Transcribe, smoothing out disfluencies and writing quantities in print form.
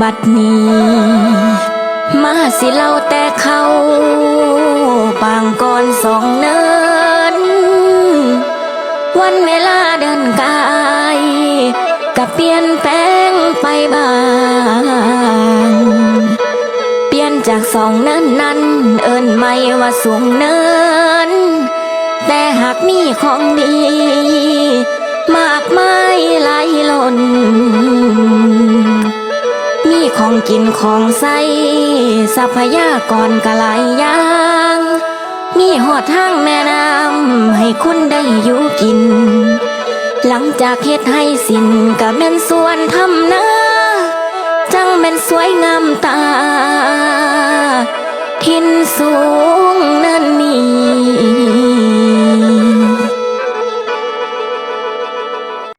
บัดนี้มาสิเล่าแต่เขาปางก่อนสองเนินวันเวลาเดินกายกับเปลี่ยนแปลงไปบ้างเปลี่ยนจากสองเนินนั้นเอิ้นไม่ว่าสูงเนินแต่หากมีของดีมากมายหลายล้นมีของกินของใช้ทรัพยากรก็หลายอย่างมีหอดทางแม่น้ำให้คนได้อยู่กินหลังจากเฮ็ดให้สิ้นก็แม่นสวนทำนาจังแม่นสวยงามตาทินสู